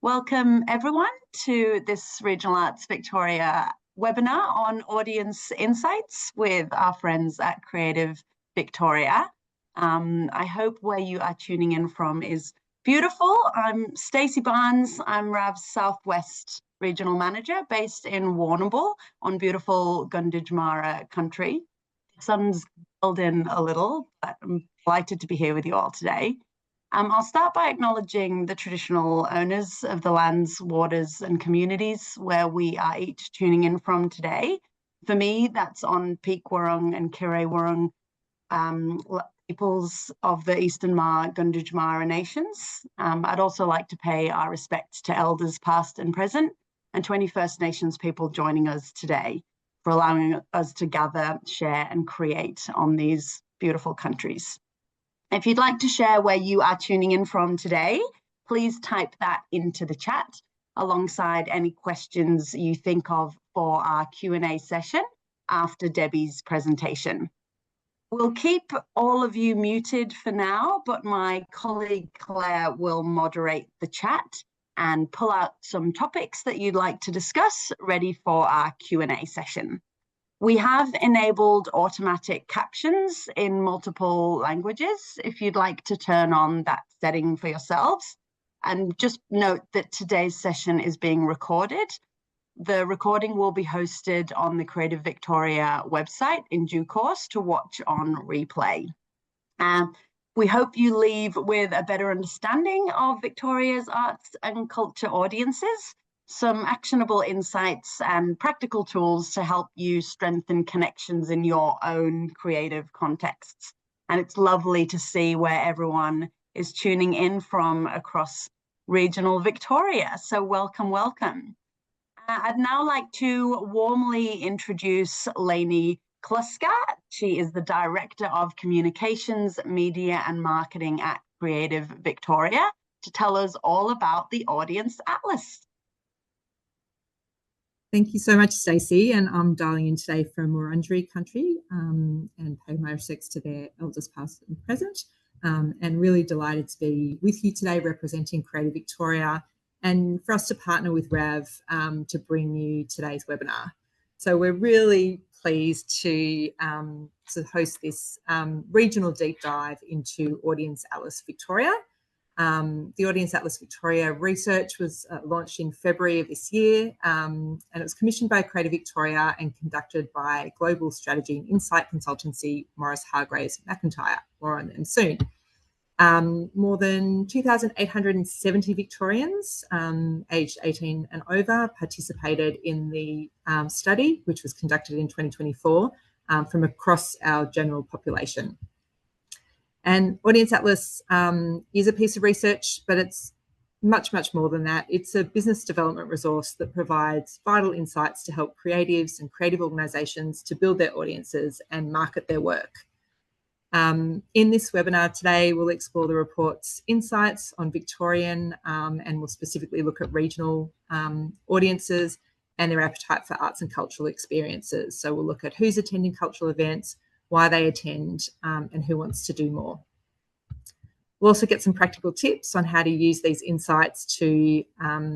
Welcome everyone to this Regional Arts Victoria webinar on audience insights with our friends at Creative Victoria. I hope where you are tuning in from is beautiful. I'm Stacey Barnes. I'm RAV's Southwest Regional Manager based in Warrnambool on beautiful Gunditjmara country. The sun's golden a little, but I'm delighted to be here with you all today. I'll start by acknowledging the traditional owners of the lands, waters, and communities where we are each tuning in from today. For me, that's on Peak Wurrung and Kirrae Wurrung peoples of the Eastern Gunditjmara nations. I'd also like to pay our respects to elders past and present, and 20 First Nations people joining us today for allowing us to gather, share, and create on these beautiful countries. If you'd like to share where you are tuning in from today, please type that into the chat alongside any questions you think of for our Q&A session after Debbie's presentation. We'll keep all of you muted for now, but my colleague Claire will moderate the chat and pull out some topics that you'd like to discuss ready for our Q&A session. We have enabled automatic captions in multiple languages if you'd like to turn on that setting for yourselves. And just note that today's session is being recorded. The recording will be hosted on the Creative Victoria website in due course to watch on replay. We hope you leave with a better understanding of Victoria's arts and culture audiences, some actionable insights and practical tools to help you strengthen connections in your own creative contexts. And it's lovely to see where everyone is tuning in from across regional Victoria. So welcome, welcome. I'd now like to warmly introduce Lainey Kluska. She is the Director of Communications, Media and Marketing at Creative Victoria to tell us all about the Audience Atlas. Thank you so much, Stacey, and I'm dialing in today from Wurundjeri country and pay my respects to their elders past and present, and really delighted to be with you today representing Creative Victoria and for us to partner with RAV to bring you today's webinar. So we're really pleased to host this regional deep dive into Audience Atlas Victoria. The Audience Atlas Victoria research was launched in February of this year, and it was commissioned by Creative Victoria and conducted by global strategy and insight consultancy Maurice Hargreaves McIntyre, more on them soon. More than 2,870 Victorians aged 18 and over participated in the study, which was conducted in 2024 from across our general population. And Audience Atlas is a piece of research, but it's much, much more than that. It's a business development resource that provides vital insights to help creatives and creative organisations to build their audiences and market their work. In this webinar today, we'll explore the report's insights on Victorian and we'll specifically look at regional audiences and their appetite for arts and cultural experiences. So we'll look at who's attending cultural events, why they attend, and who wants to do more. We'll also get some practical tips on how to use these insights to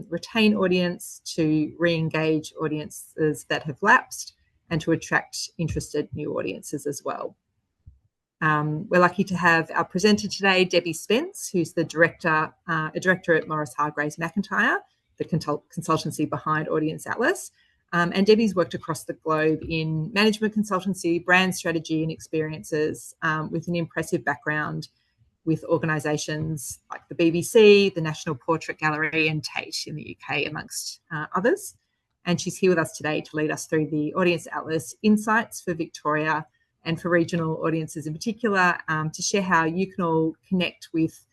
retain audience, to re-engage audiences that have lapsed, and to attract interested new audiences as well. We're lucky to have our presenter today, Debbie Spence, who's the director at Maurice Hargreaves McIntyre, the consultancy behind Audience Atlas. And Debbie's worked across the globe in management consultancy, brand strategy and experiences with an impressive background with organisations like the BBC, the National Portrait Gallery and Tate in the UK, amongst others. And she's here with us today to lead us through the Audience Atlas insights for Victoria and for regional audiences in particular, to share how you can all connect with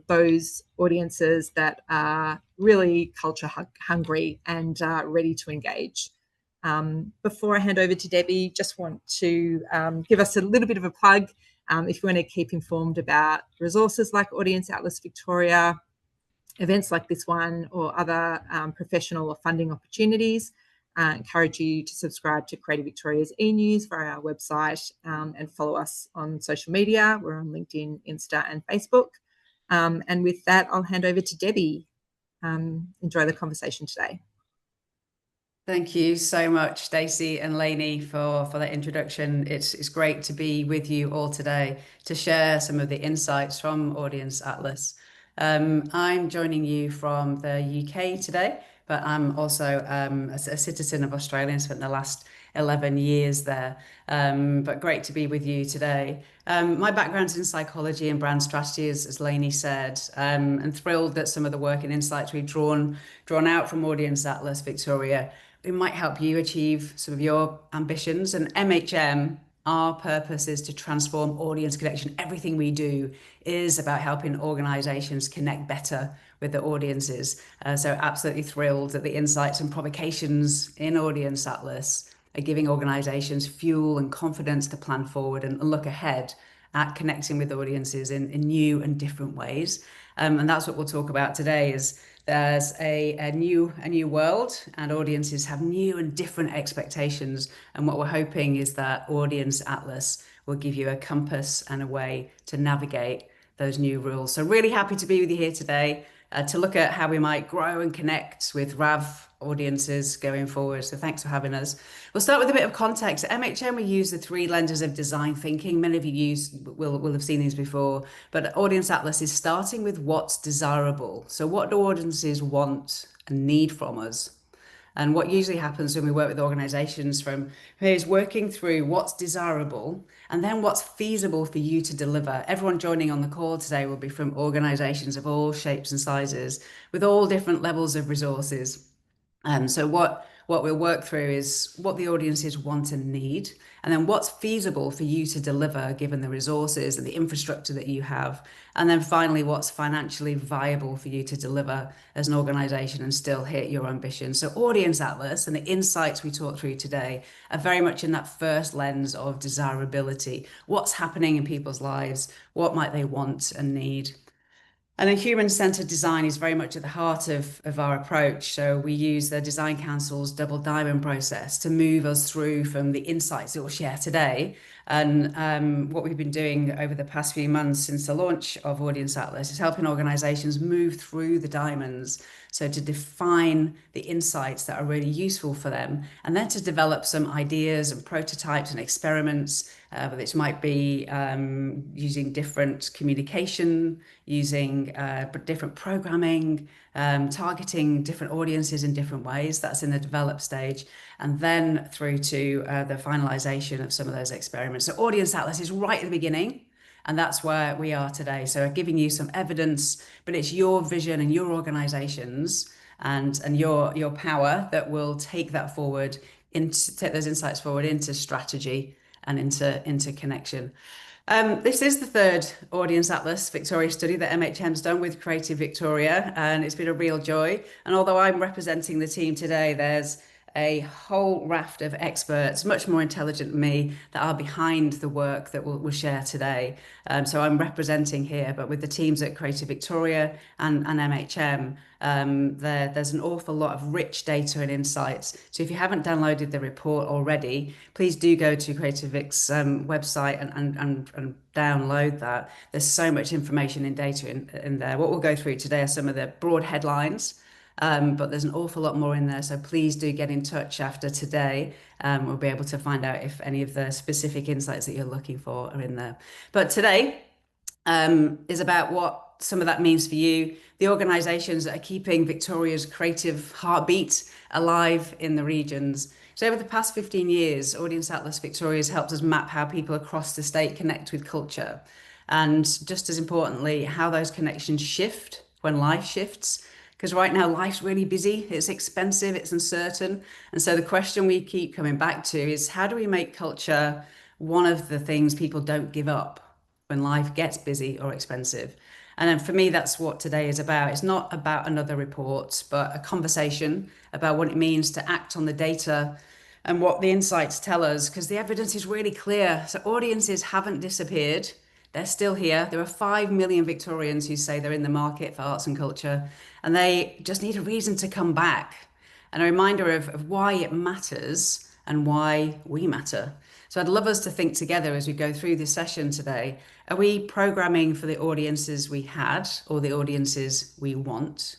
those audiences that are really culture hungry and ready to engage. Before I hand over to Debbie, just want to give us a little bit of a plug. If you want to keep informed about resources like Audience Atlas Victoria, events like this one or other professional or funding opportunities, encourage you to subscribe to Creative Victoria's e-news via our website and follow us on social media. We're on LinkedIn, Insta and Facebook. And with that, I'll hand over to Debbie. enjoy the conversation today. Thank you so much, Stacey and Lainey, for that introduction. It's great to be with you all today to share some of the insights from Audience Atlas. I'm joining you from the UK today, but I'm also a citizen of Australia and spent the last 11 years there. But great to be with you today. My background's in psychology and brand strategy, as Lainey said, and thrilled that some of the work and insights we've drawn out from Audience Atlas Victoria, it might help you achieve some of your ambitions. And MHM, our purpose is to transform audience connection. Everything we do is about helping organizations connect better with their audiences. So absolutely thrilled that the insights and provocations in Audience Atlas are giving organizations fuel and confidence to plan forward and look ahead at connecting with audiences in new and different ways. And that's what we'll talk about today. Is there's a new world, and audiences have new and different expectations. And what we're hoping is that Audience Atlas will give you a compass and a way to navigate those new rules. So really happy to be with you here today to look at how we might grow and connect with RAV audiences going forward. So thanks for having us. We'll start with a bit of context. At MHM, we use the 3 lenses of design thinking. Many of you will have seen these before, but Audience Atlas is starting with what's desirable. So what do audiences want and need from us? And what usually happens when we work with organizations from is working through what's desirable and then what's feasible for you to deliver. Everyone joining on the call today will be from organizations of all shapes and sizes with all different levels of resources. So what we'll work through is what the audiences want and need, and then what's feasible for you to deliver given the resources and the infrastructure that you have. And then finally, what's financially viable for you to deliver as an organization and still hit your ambition. So Audience Atlas and the insights we talked through today are very much in that first lens of desirability. What's happening in people's lives? What might they want and need? And then human-centered design is very much at the heart of our approach. So we use the Design Council's Double Diamond process to move us through from the insights that we'll share today. And what we've been doing over the past few months since the launch of Audience Atlas is helping organizations move through the diamonds. So to define the insights that are really useful for them, and then to develop some ideas and prototypes and experiments, which might be using different communication, using different programming, targeting different audiences in different ways. That's in the develop stage, and then through to the finalization of some of those experiments. So Audience Atlas is right at the beginning, and that's where we are today. So giving you some evidence, but it's your vision and your organizations and your power that will take that forward, take those insights forward into strategy and into connection. This is the 3rd Audience Atlas Victoria study that MHM's done with Creative Victoria, and it's been a real joy. And although I'm representing the team today, there's a whole raft of experts, much more intelligent than me, that are behind the work that we'll share today. So I'm representing here, but with the teams at Creative Victoria and MHM, there's an awful lot of rich data and insights. So if you haven't downloaded the report already, please do go to Creative Vic's website and download that. There's so much information and data in there. What we'll go through today are some of the broad headlines, but there's an awful lot more in there. So please do get in touch after today. We'll be able to find out if any of the specific insights that you're looking for are in there. But today is about what some of that means for you, the organizations that are keeping Victoria's creative heartbeat alive in the regions. So over the past 15 years, Audience Atlas Victoria has helped us map how people across the state connect with culture. And just as importantly, how those connections shift when life shifts. Because right now life's really busy, it's expensive, it's uncertain. And so the question we keep coming back to is, how do we make culture one of the things people don't give up when life gets busy or expensive? And then for me, that's what today is about. It's not about another report, but a conversation about what it means to act on the data and what the insights tell us, because the evidence is really clear. So audiences haven't disappeared. They're still here. There are 5 million Victorians who say they're in the market for arts and culture, and they just need a reason to come back and a reminder of why it matters and why we matter. So I'd love us to think together as we go through this session today. Are we programming for the audiences we had or the audiences we want?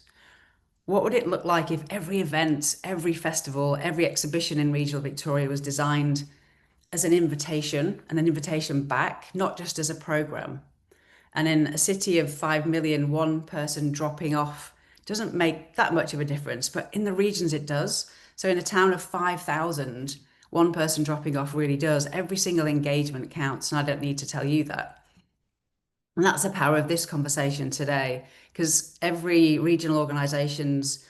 What would it look like if every event, every festival, every exhibition in regional Victoria was designed as an invitation and an invitation back, not just as a program? And in a city of 5 million, one person dropping off doesn't make that much of a difference, but in the regions it does. So in a town of 5,000, one person dropping off really does. Every single engagement counts, and I don't need to tell you that. And that's the power of this conversation today, because every regional organisations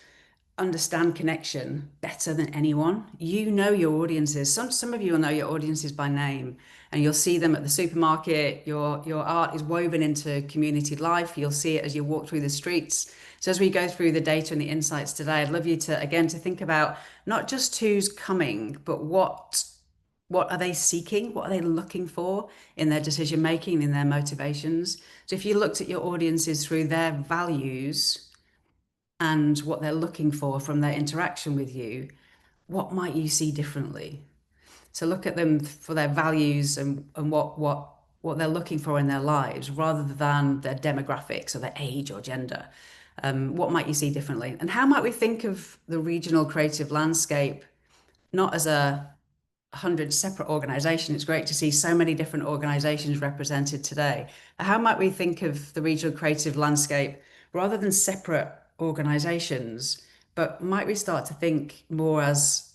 understand connection better than anyone. You know your audiences. Some of you will know your audiences by name, and you'll see them at the supermarket. Your art is woven into community life. You'll see it as you walk through the streets. So as we go through the data and the insights today, I'd love you to, again, to think about not just who's coming, but what are they seeking? What are they looking for in their decision making, in their motivations? So if you looked at your audiences through their values and what they're looking for from their interaction with you, what might you see differently? So look at them for their values and what they're looking for in their lives, rather than their demographics or their age or gender. What might you see differently? And how might we think of the regional creative landscape, not as 100 separate organizations? It's great to see so many different organizations represented today. How might we think of the regional creative landscape rather than separate organizations, but might we start to think more as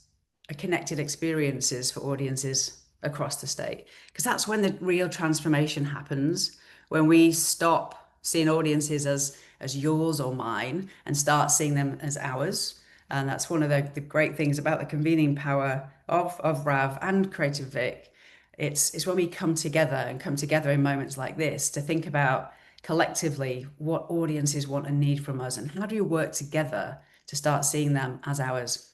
a connected experiences for audiences across the state? Because that's when the real transformation happens, when we stop seeing audiences as yours or mine and start seeing them as ours. And that's one of the great things about the convening power of RAV and Creative Vic. It's when we come together in moments like this to think about collectively what audiences want and need from us, and how do we work together to start seeing them as ours.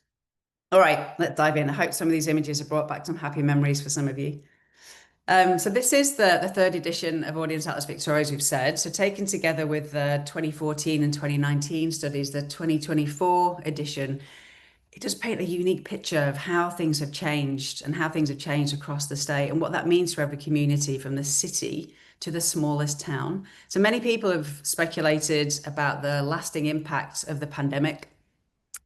All right, let's dive in. I hope some of these images have brought back some happy memories for some of you. So this is the third edition of Audience Atlas Victoria, as we've said. So taken together with the 2014 and 2019 studies, the 2024 edition, it does paint a unique picture of how things have changed and how things have changed across the state and what that means for every community, from the city to the smallest town. So many people have speculated about the lasting impact of the pandemic.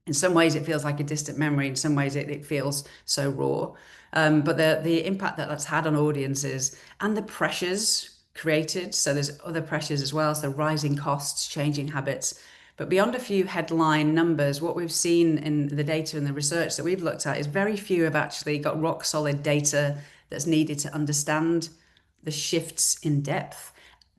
In some ways, it feels like a distant memory. In some ways, it feels so raw. But the impact that that's had on audiences and the pressures created. So there's other pressures as well. So rising costs, changing habits. But beyond a few headline numbers, what we've seen in the data and the research that we've looked at is very few have actually got rock solid data that's needed to understand the shifts in depth.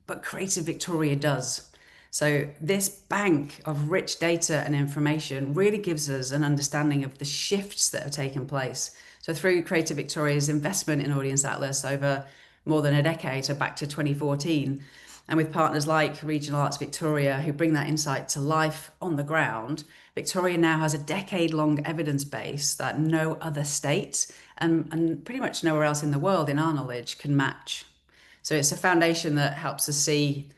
But Creative Victoria does. So this bank of rich data and information really gives us an understanding of the shifts that have taken place. So through Creative Victoria's investment in Audience Atlas over more than a decade, so back to 2014, and with partners like Regional Arts Victoria, who bring that insight to life on the ground, Victoria now has a decade-long evidence base that no other state and pretty much nowhere else in the world, in our knowledge, can match. So it's a foundation that helps us see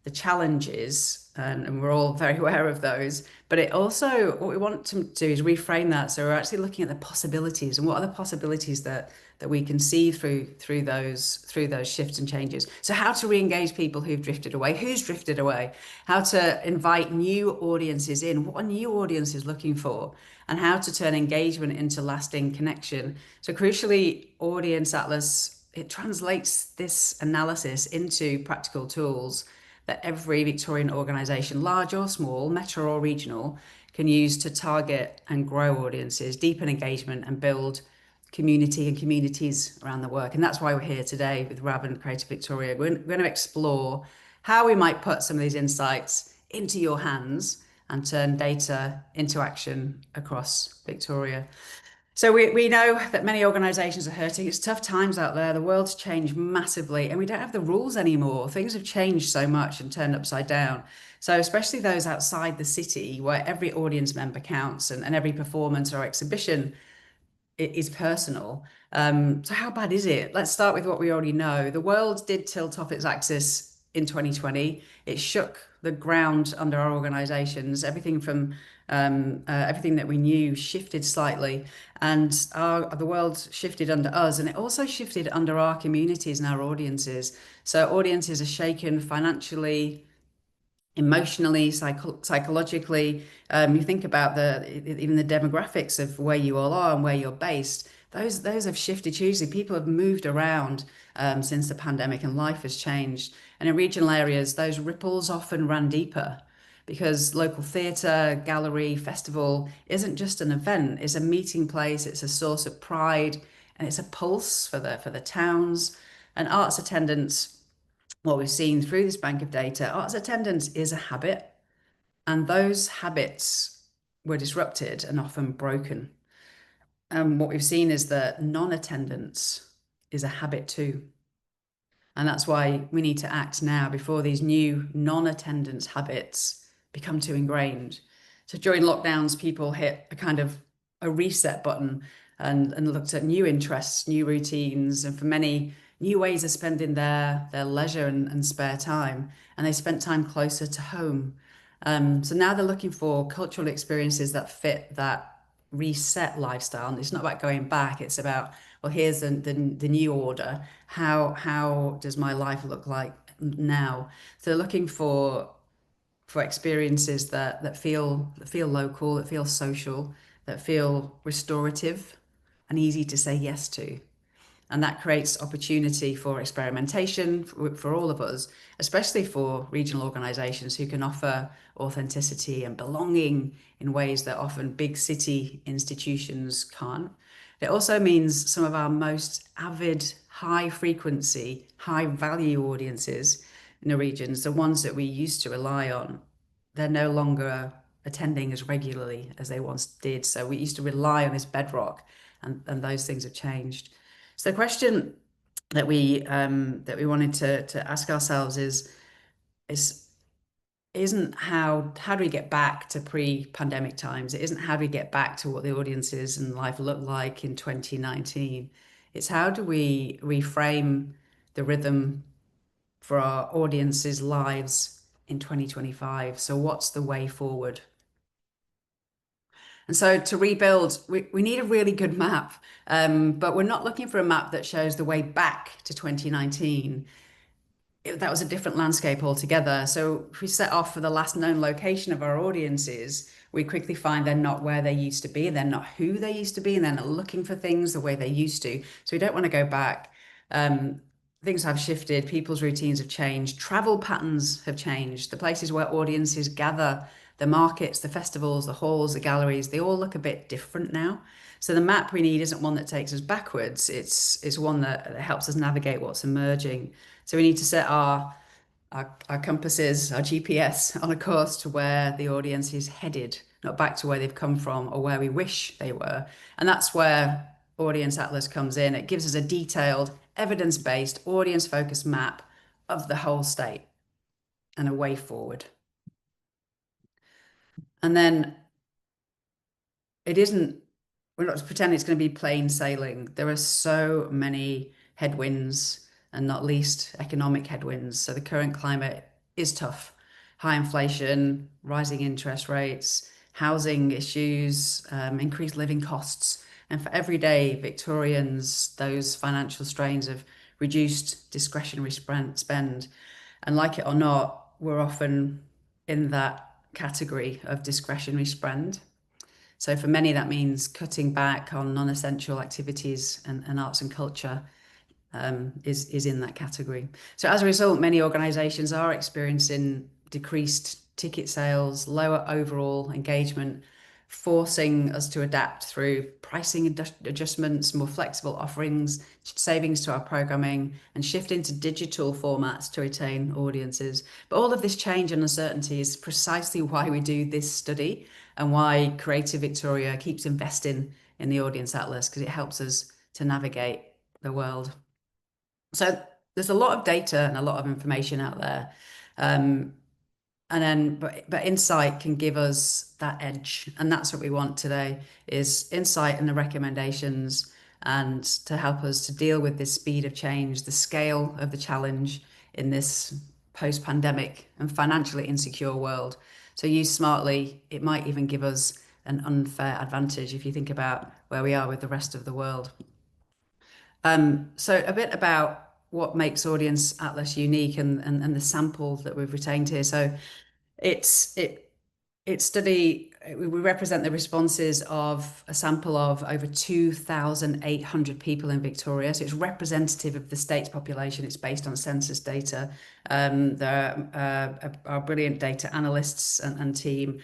the challenges, and we're all very aware of those, but it also, what we want to do is reframe that. So we're actually looking at the possibilities, and what are the possibilities that we can see through those shifts and changes. So how to re-engage people who've drifted away, who's drifted away, how to invite new audiences in, what are new audiences looking for, and how to turn engagement into lasting connection. So crucially, Audience Atlas, it translates this analysis into practical tools that every Victorian organisation, large or small, metro or regional, can use to target and grow audiences, deepen engagement, and build community and communities around the work. And that's why we're here today with RAV and Creative Victoria. We're going to explore how we might put some of these insights into your hands and turn data into action across Victoria. So we know that many organisations are hurting. It's tough times out there. The world's changed massively and we don't have the rules anymore. Things have changed so much and turned upside down. So especially those outside the city, where every audience member counts and every performance or exhibition is personal. So how bad is it? Let's start with what we already know. The world did tilt off its axis in 2020. It shook the ground under our organisations. Everything from everything that we knew shifted slightly, and the world shifted under us, and it also shifted under our communities and our audiences. So audiences are shaken financially, emotionally, psychologically. You think about even the demographics of where you all are and where you're based. Those have shifted hugely. People have moved around since the pandemic, and life has changed. And in regional areas, those ripples often run deeper because local theatre, gallery, festival isn't just an event, it's a meeting place, it's a source of pride, and it's a pulse for the towns. And arts attendance, what we've seen through this bank of data, arts attendance is a habit, and those habits were disrupted and often broken. And what we've seen is that non-attendance is a habit too. And that's why we need to act now before these new non-attendance habits become too ingrained. So during lockdowns, people hit a kind of a reset button and looked at new interests, new routines, and for many, new ways of spending their leisure and spare time. And they spent time closer to home. So now they're looking for cultural experiences that fit that reset lifestyle. And it's not about going back, it's about, well, here's the new order. How does my life look like now? So looking for experiences that feel local, that feel social, that feel restorative and easy to say yes to. And that creates opportunity for experimentation for all of us, especially for regional organizations who can offer authenticity and belonging in ways that often big city institutions can't. It also means some of our most avid, high frequency, high value audiences in the regions, the ones that we used to rely on, they're no longer attending as regularly as they once did. So we used to rely on this bedrock, and those things have changed. So the question that we wanted to ask ourselves isn't how do we get back to pre-pandemic times? It isn't how do we get back to what the audiences and life looked like in 2019. It's how do we reframe the rhythm for our audiences' lives in 2025? So what's the way forward? And so to rebuild, we need a really good map, but we're not looking for a map that shows the way back to 2019. That was a different landscape altogether. So if we set off for the last known location of our audiences, we quickly find they're not where they used to be, they're not who they used to be, and they're not looking for things the way they used to. So we don't want to go back. Things have shifted, people's routines have changed, travel patterns have changed, the places where audiences gather, the markets, the festivals, the halls, the galleries, they all look a bit different now. So the map we need isn't one that takes us backwards, it's one that helps us navigate what's emerging. So we need to set our compasses, our GPS on a course to where the audience is headed, not back to where they've come from or where we wish they were. And that's where Audience Atlas comes in. It gives us a detailed, evidence-based, audience-focused map of the whole state and a way forward. And then we're not pretending it's going to be plain sailing. There are so many headwinds, and not least economic headwinds. So the current climate is tough. High inflation, rising interest rates, housing issues, increased living costs. And for everyday Victorians, those financial strains have reduced discretionary spend. And like it or not, we're often in that category of discretionary spend. So for many, that means cutting back on non-essential activities, and arts and culture is in that category. So as a result, many organizations are experiencing decreased ticket sales, lower overall engagement, forcing us to adapt through pricing adjustments, more flexible offerings, savings to our programming, and shift into digital formats to retain audiences. But all of this change and uncertainty is precisely why we do this study and why Creative Victoria keeps investing in the Audience Atlas, because it helps us to navigate the world. So there's a lot of data and a lot of information out there. But insight can give us that edge. And that's what we want today, is insight and the recommendations, and to help us to deal with this speed of change, the scale of the challenge in this post-pandemic and financially insecure world. So used smartly, it might even give us an unfair advantage if you think about where we are with the rest of the world. So a bit about what makes Audience Atlas unique and the sample that we've retained here. So We represent the responses of a sample of over 2,800 people in Victoria. So it's representative of the state's population. It's based on census data. There are brilliant data analysts and team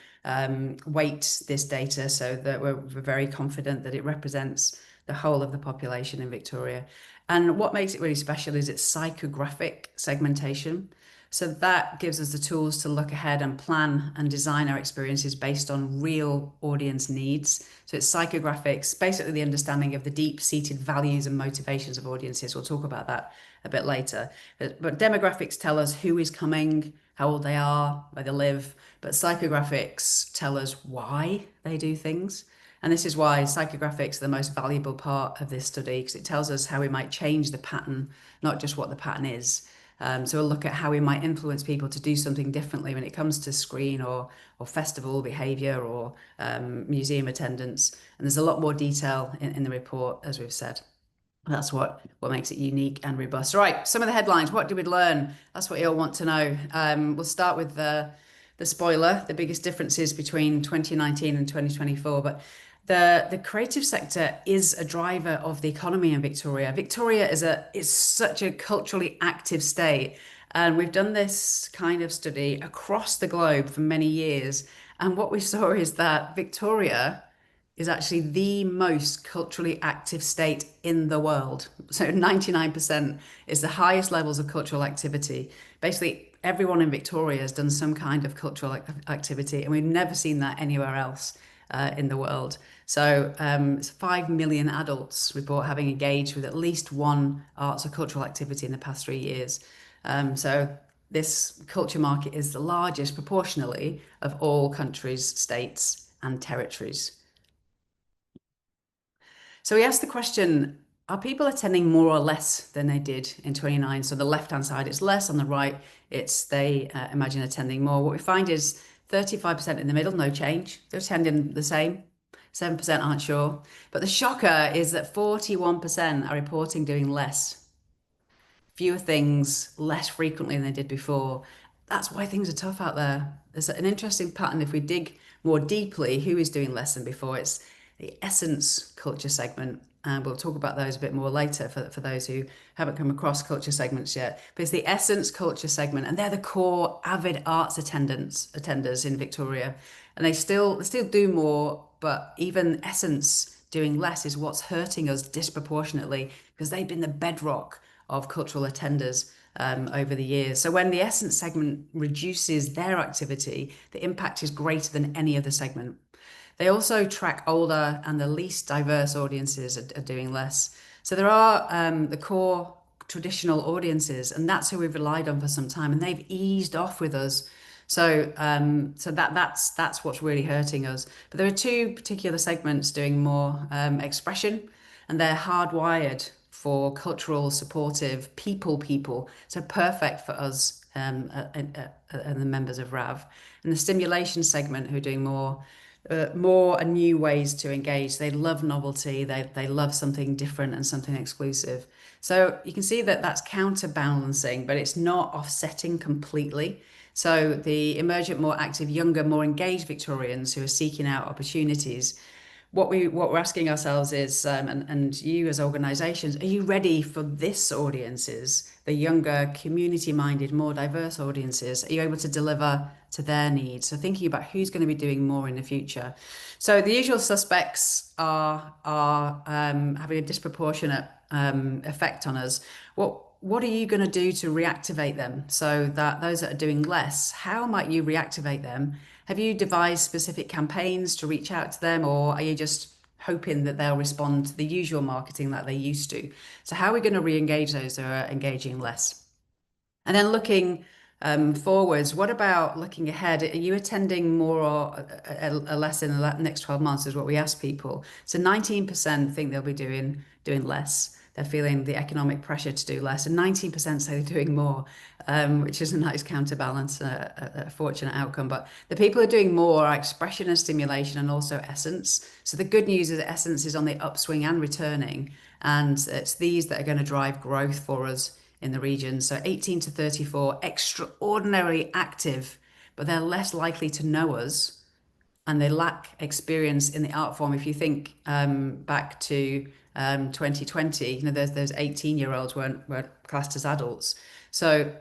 weight this data so that we're very confident that it represents the whole of the population in Victoria. And what makes it really special is its psychographic segmentation. So that gives us the tools to look ahead and plan and design our experiences based on real audience needs. So it's psychographics, basically the understanding of the deep-seated values and motivations of audiences. We'll talk about that a bit later. But demographics tell us who is coming, how old they are, where they live. But psychographics tell us why they do things. And this is why psychographics are the most valuable part of this study, because it tells us how we might change the pattern, not just what the pattern is. So we'll look at how we might influence people to do something differently when it comes to screen or festival behaviour or museum attendance. And there's a lot more detail in the report, as we've said. That's what makes it unique and robust. All right, some of the headlines. What did we learn? That's what you all want to know. We'll start with the spoiler, the biggest differences between 2019 and 2024. But the creative sector is a driver of the economy in Victoria. Victoria is such a culturally active state. And we've done this kind of study across the globe for many years. And what we saw is that Victoria is actually the most culturally active state in the world. So 99% is the highest levels of cultural activity. Basically, everyone in Victoria has done some kind of cultural activity, and we've never seen that anywhere else in the world. So 5 million adults report having engaged with at least one arts or cultural activity in the past 3 years. So this culture market is the largest proportionally of all countries, states, and territories. So we asked the question, are people attending more or less than they did in 29? So the left-hand side, it's less. On the right, it's they imagine attending more. What we find is 35% in the middle, no change. They're attending the same. 7% aren't sure. But the shocker is that 41% are reporting doing less. Fewer things, less frequently than they did before. That's why things are tough out there. There's an interesting pattern. If we dig more deeply, who is doing less than before? It's the Essence culture segment. And we'll talk about those a bit more later for those who haven't come across culture segments yet. But it's the Essence culture segment, and they're the core avid arts attenders in Victoria. And they still do more, but even Essence doing less is what's hurting us disproportionately, because they've been the bedrock of cultural attenders over the years. So when the Essence segment reduces their activity, the impact is greater than any other segment. They also track older and the least diverse audiences are doing less. So there are the core traditional audiences, and that's who we've relied on for some time, and they've eased off with us. So that's what's really hurting us. But there are two particular segments doing more expression, and they're hardwired for cultural, supportive people. So perfect for us and the members of RAV. And the stimulation segment, who are doing more and new ways to engage. They love novelty. They love something different and something exclusive. So you can see that that's counterbalancing, but it's not offsetting completely. So the emergent, more active, younger, more engaged Victorians who are seeking out opportunities, what we're asking ourselves is, and you as organisations, are you ready for this audiences, the younger, community-minded, more diverse audiences? Are you able to deliver to their needs? So thinking about who's going to be doing more in the future. So the usual suspects are having a disproportionate effect on us. What are you going to do to reactivate them so that those that are doing less, how might you reactivate them? Have you devised specific campaigns to reach out to them, or are you just hoping that they'll respond to the usual marketing that they used to? So how are we going to re-engage those who are engaging less? And then looking forwards, what about looking ahead? Are you attending more or less in the next 12 months is what we ask people. So 19% think they'll be doing less. They're feeling the economic pressure to do less, and 19% say they're doing more, which is a nice counterbalance, a fortunate outcome. But the people who are doing more are expression and stimulation, and also Essence. So the good news is that Essence is on the upswing and returning, and it's these that are going to drive growth for us in the region. So 18 to 34, extraordinarily active, but they're less likely to know us, and they lack experience in the art form. If you think back to 2020, those 18-year-olds weren't classed as adults. So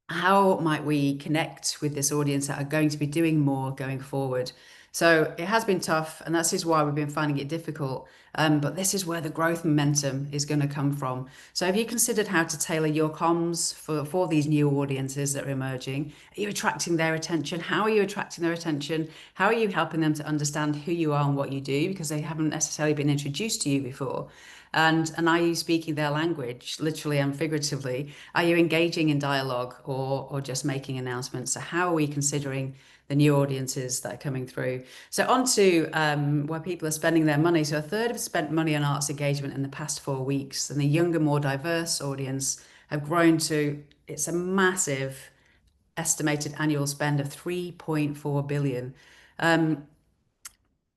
how might we connect with this audience that are going to be doing more going forward? So it has been tough, and this is why we've been finding it difficult. But this is where the growth momentum is going to come from. So have you considered how to tailor your comms for these new audiences that are emerging? Are you attracting their attention? How are you attracting their attention? How are you helping them to understand who you are and what you do, because they haven't necessarily been introduced to you before? And are you speaking their language, literally and figuratively? Are you engaging in dialogue or just making announcements? So how are we considering the new audiences that are coming through? So on to where people are spending their money. So a third have spent money on arts engagement in the past 4 weeks, and the younger, more diverse audience have grown to, it's a massive estimated annual spend of 3.4 billion.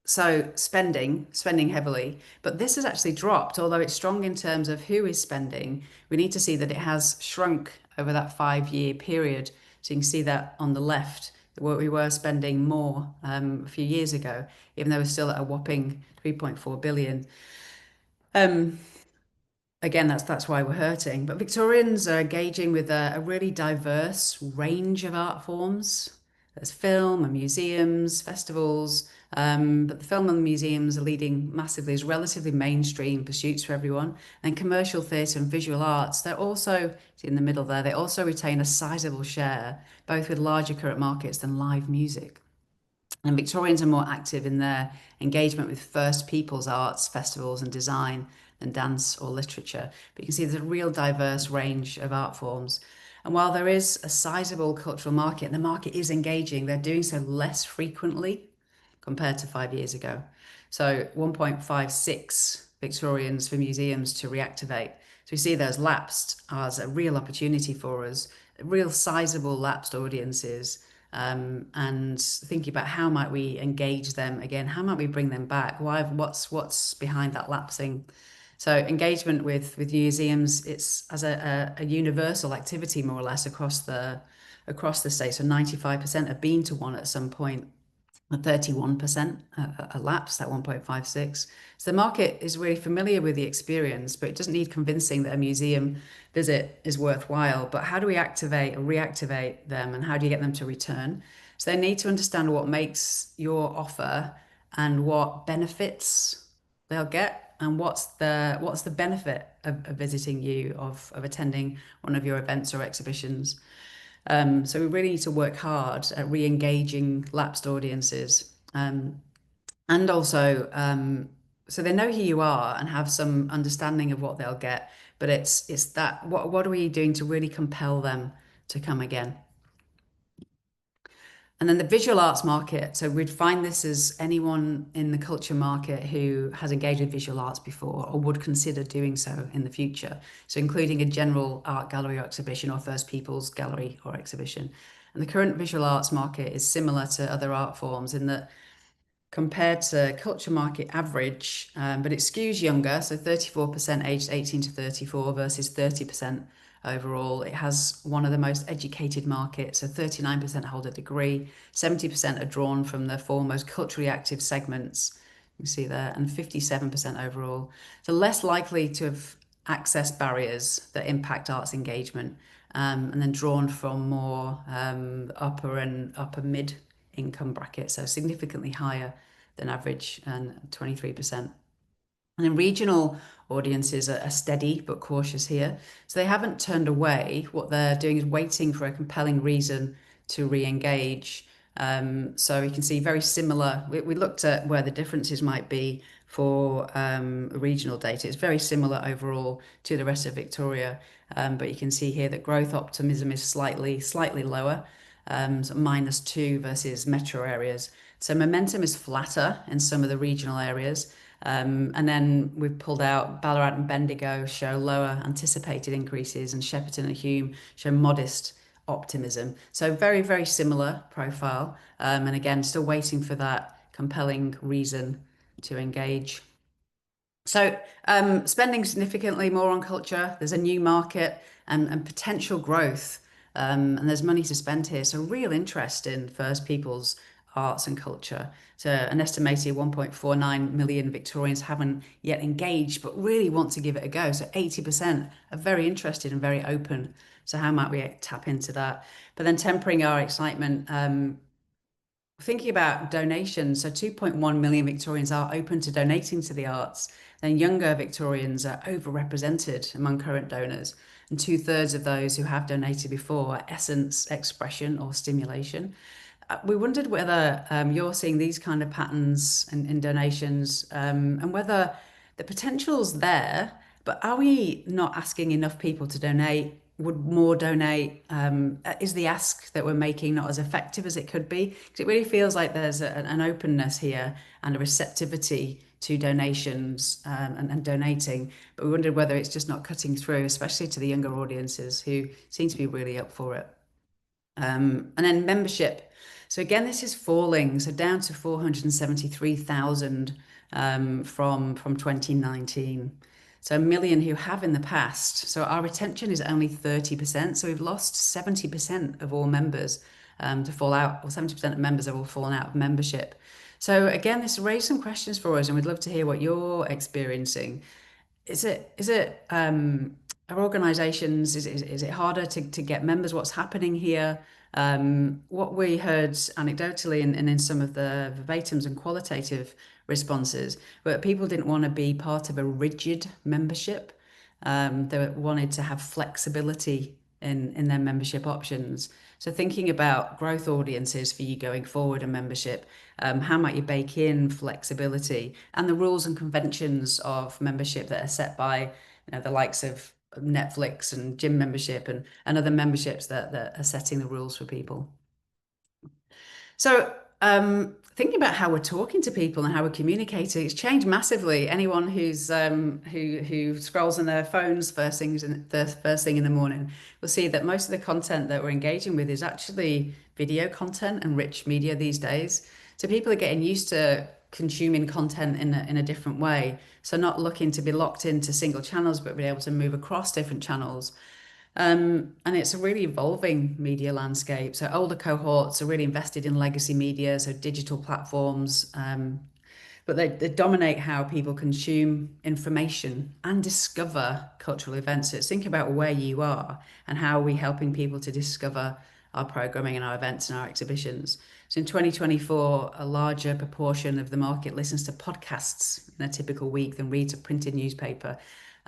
So spending heavily, but this has actually dropped, although it's strong in terms of who is spending. We need to see that it has shrunk over that 5-year period. So you can see that on the left, we were spending more a few years ago, even though we're still at a whopping 3.4 billion. Again, that's why we're hurting. But Victorians are engaging with a really diverse range of art forms. There's film and museums, festivals, but the film and the museums are leading massively as relatively mainstream pursuits for everyone. And commercial theatre and visual arts, they're also, in the middle there, they also retain a sizable share, both with larger current markets than live music. And Victorians are more active in their engagement with First Peoples arts, festivals and design than dance or literature. But you can see there's a real diverse range of art forms. And while there is a sizable cultural market, and the market is engaging, they're doing so less frequently compared to 5 years ago. So 1.56 Victorians for museums to reactivate. So we see those lapsed as a real opportunity for us, real sizable lapsed audiences, and thinking about how might we engage them again, how might we bring them back, what's behind that lapsing. So engagement with museums, it's as a universal activity more or less across the state. So 95% have been to one at some point. 31% elapsed at 1.56. So the market is really familiar with the experience, but it doesn't need convincing that a museum visit is worthwhile. But how do we activate or reactivate them, and how do you get them to return? So they need to understand what makes your offer and what benefits they'll get, and what's the benefit of visiting you, of attending one of your events or exhibitions. So we really need to work hard at re-engaging lapsed audiences, and also so they know who you are and have some understanding of what they'll get. But it's that what are we doing to really compel them to come again? And then the visual arts market. So we'd find this as anyone in the culture market who has engaged with visual arts before or would consider doing so in the future. So including a general art gallery or exhibition, or First Peoples gallery or exhibition. And the current visual arts market is similar to other art forms in that, compared to culture market average, but it skews younger. So 34% aged 18 to 34 versus 30% overall. It has one of the most educated markets. So 39% hold a degree, 70% are drawn from the 4 most culturally active segments. You can see there, and 57% overall. So less likely to have accessed barriers that impact arts engagement, and then drawn from more upper mid income bracket, so significantly higher than average, and 23%. And then regional audiences are steady but cautious here. So they haven't turned away. What they're doing is waiting for a compelling reason to re-engage. So you can see very similar. We looked at where the differences might be for regional data. It's very similar overall to the rest of Victoria. But you can see here that growth optimism is slightly lower, so -2 versus metro areas. So momentum is flatter in some of the regional areas. And then we've pulled out Ballarat and Bendigo show lower anticipated increases, and Shepparton and Hume show modest optimism. So very, very similar profile. And again, still waiting for that compelling reason to engage. So spending significantly more on culture, there's a new market and potential growth And there's money to spend here. So real interest in First Peoples arts and culture. So an estimated 1.49 million Victorians haven't yet engaged, but really want to give it a go. So 80% are very interested and very open. So how might we tap into that? But then tempering our excitement, thinking about donations. So 2.1 million Victorians are open to donating to the arts. Then younger Victorians are overrepresented among current donors. And 2/3 of those who have donated before are essence, expression, or stimulation. We wondered whether you're seeing these kind of patterns in donations, and whether the potential's there, but are we not asking enough people to donate? Would more donate? Is the ask that we're making not as effective as it could be? Because it really feels like there's an openness here and a receptivity to donations, and donating, but we wondered whether it's just not cutting through, especially to the younger audiences who seem to be really up for it. And then membership. So again, this is falling, so down to 473,000 from 2019. So a million who have in the past. So our retention is only 30%. So we've lost 70% of all members to fall out, or 70% of members have all fallen out of membership. So again, this raised some questions for us, and we'd love to hear what you're experiencing. Are organizations, is it harder to get members? What's happening here? What we heard anecdotally and in some of the verbatims and qualitative responses, but people didn't want to be part of a rigid membership. They wanted to have flexibility in their membership options. So thinking about growth audiences for you going forward and membership, how might you bake in flexibility and the rules and conventions of membership that are set by the likes of Netflix and gym membership and other memberships that are setting the rules for people. So thinking about how we're talking to people and how we're communicating, it's changed massively. Anyone who's who scrolls on their phones first thing in the morning will see that most of the content that we're engaging with is actually video content and rich media these days. So people are getting used to consuming content in a different way. So not looking to be locked into single channels, but being able to move across different channels. And it's a really evolving media landscape. So older cohorts are really invested in legacy media, so digital platforms, but they dominate how people consume information and discover cultural events. So think about where you are and how are we helping people to discover our programming and our events and our exhibitions. So in 2024, a larger proportion of the market listens to podcasts in a typical week than reads a printed newspaper.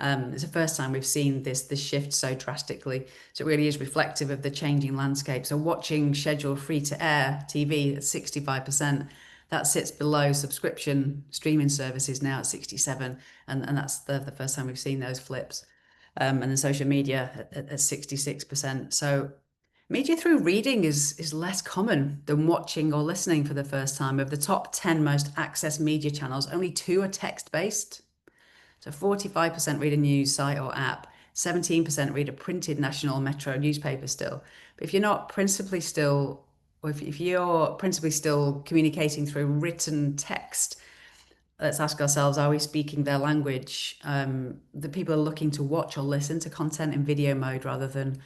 It's the first time we've seen this shift so drastically. So it really is reflective of the changing landscape. So watching scheduled free-to-air TV at 65%, that sits below subscription streaming services now at 67%, and that's the first time we've seen those flips. And then social media at 66%. So media through reading is less common than watching or listening for the first time. Of the top 10 most accessed media channels, only 2 are text-based. So 45% read a news site or app, 17% read a printed national metro newspaper still. But if you're not principally still, or if you're principally still communicating through written text, let's ask ourselves, are we speaking their language? The people are looking to watch or listen to content in video mode rather than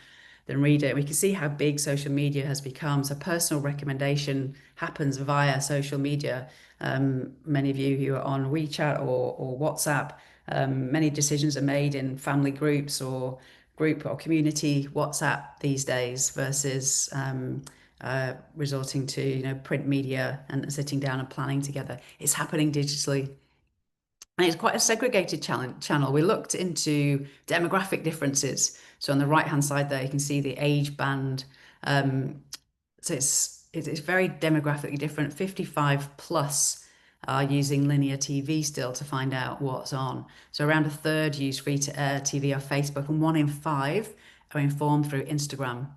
read it. We can see how big social media has become. So personal recommendation happens via social media. Many of you who are on WeChat or WhatsApp, many decisions are made in family groups or group or community WhatsApp these days versus resorting to print media and sitting down and planning together. It's happening digitally. And it's quite a segregated channel. We looked into demographic differences. So on the right-hand side there, you can see the age band. So it's very demographically different. 55 plus are using linear TV still to find out what's on. So around 1/3 use free-to-air TV or Facebook, and 1 in 5 are informed through Instagram,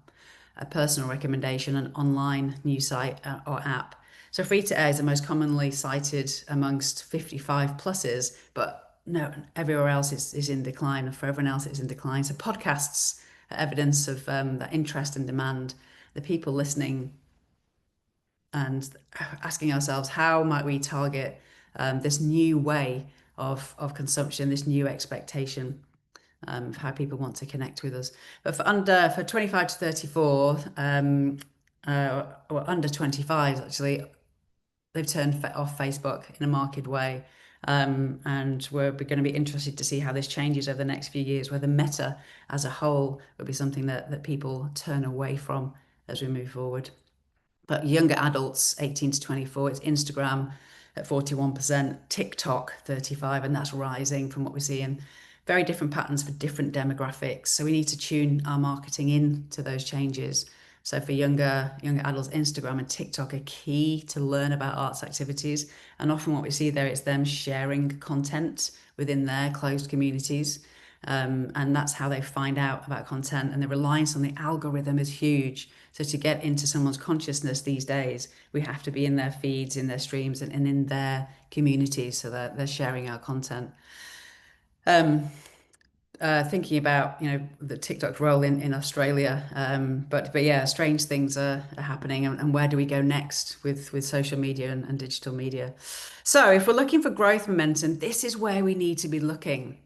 a personal recommendation, an online news site or app. So free-to-air is the most commonly cited amongst 55 pluses, but no, everywhere else is in decline. For everyone else, it's in decline. So podcasts are evidence of that interest and demand. The people listening and asking ourselves, how might we target this new way of consumption, this new expectation? of how people want to connect with us. But for 25 to 34, or under 25 actually, they've turned off Facebook in a marked way. And we're going to be interested to see how this changes over the next few years, whether Meta as a whole will be something that people turn away from as we move forward. But younger adults, 18 to 24, it's Instagram at 41%, TikTok 35%, and that's rising from what we're seeing. Very different patterns for different demographics. So we need to tune our marketing in to those changes. So for younger adults, Instagram and TikTok are key to learn about arts activities. And often what we see there is them sharing content within their closed communities. And that's how they find out about content. And the reliance on the algorithm is huge. So to get into someone's consciousness these days, we have to be in their feeds, in their streams, and in their communities so that they're sharing our content. Thinking about, the TikTok role in Australia, but yeah, strange things are happening, and where do we go next with social media and digital media? So if we're looking for growth momentum, this is where we need to be looking.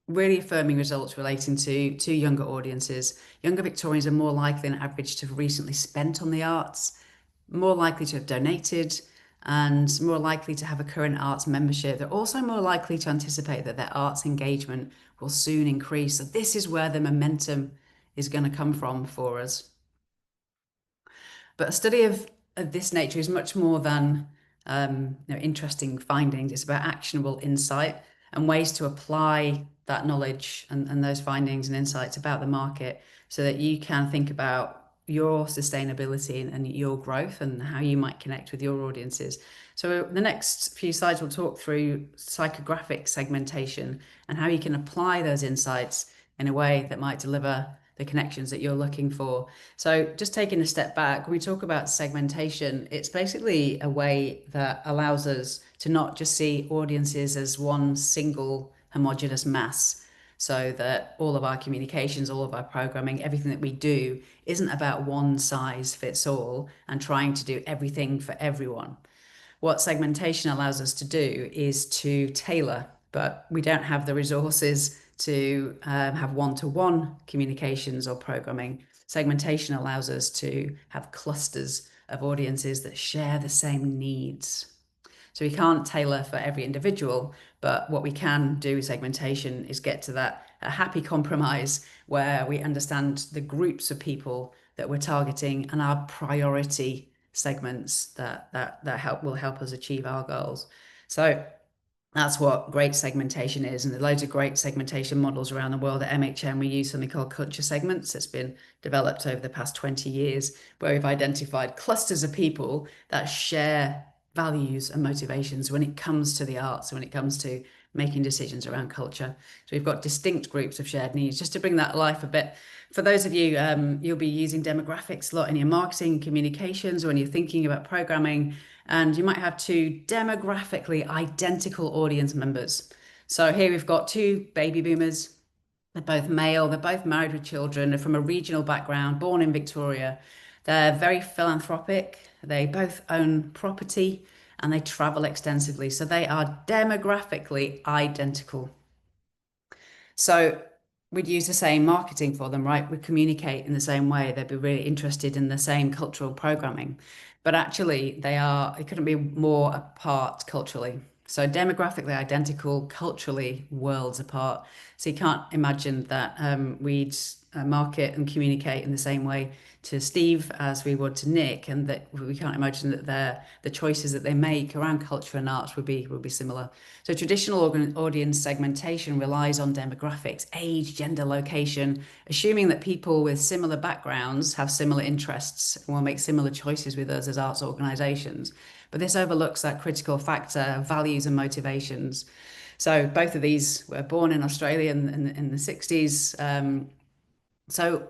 Really affirming results relating to younger audiences. Younger Victorians are more likely than average to have recently spent on the arts, more likely to have donated, and more likely to have a current arts membership. They're also more likely to anticipate that their arts engagement will soon increase. So this is where the momentum is going to come from for us. But a study of this nature is much more than interesting findings. It's about actionable insight and ways to apply that knowledge and those findings and insights about the market so that you can think about your sustainability and your growth and how you might connect with your audiences. So the next few slides will talk through psychographic segmentation and how you can apply those insights in a way that might deliver the connections that you're looking for. So just taking a step back, when we talk about segmentation, it's basically a way that allows us to not just see audiences as one single homogeneous mass, so that all of our communications, all of our programming, everything that we do isn't about one size fits all and trying to do everything for everyone. What segmentation allows us to do is to tailor, but we don't have the resources to have one-to-one communications or programming. Segmentation allows us to have clusters of audiences that share the same needs. So we can't tailor for every individual, but what we can do with segmentation is get to that a happy compromise where we understand the groups of people that we're targeting and our priority segments that will help us achieve our goals. So that's what great segmentation is. And there are loads of great segmentation models around the world. At MHM, we use something called culture segments. It's been developed over the past 20 years, where we've identified clusters of people that share values and motivations when it comes to the arts, when it comes to making decisions around culture. So we've got distinct groups of shared needs. Just to bring that to life a bit, for those of you, you'll be using demographics a lot in your marketing communications or when you're thinking about programming, and you might have two demographically identical audience members. So here we've got two baby boomers. They're both male, they're both married with children, they're from a regional background, born in Victoria. They're very philanthropic, they both own property, and they travel extensively. So they are demographically identical. So we'd use the same marketing for them, right? We communicate in the same way. They'd be really interested in the same cultural programming. But actually, they couldn't be more apart culturally. So demographically identical, culturally worlds apart. So you can't imagine that we'd market and communicate in the same way to Steve as we would to Nick, and that we can't imagine that the choices that they make around culture and arts would be similar. So traditional audience segmentation relies on demographics, age, gender, location, assuming that people with similar backgrounds have similar interests and will make similar choices with us as arts organisations. But this overlooks that critical factor of values and motivations. So both of these were born in Australia in the 60s. So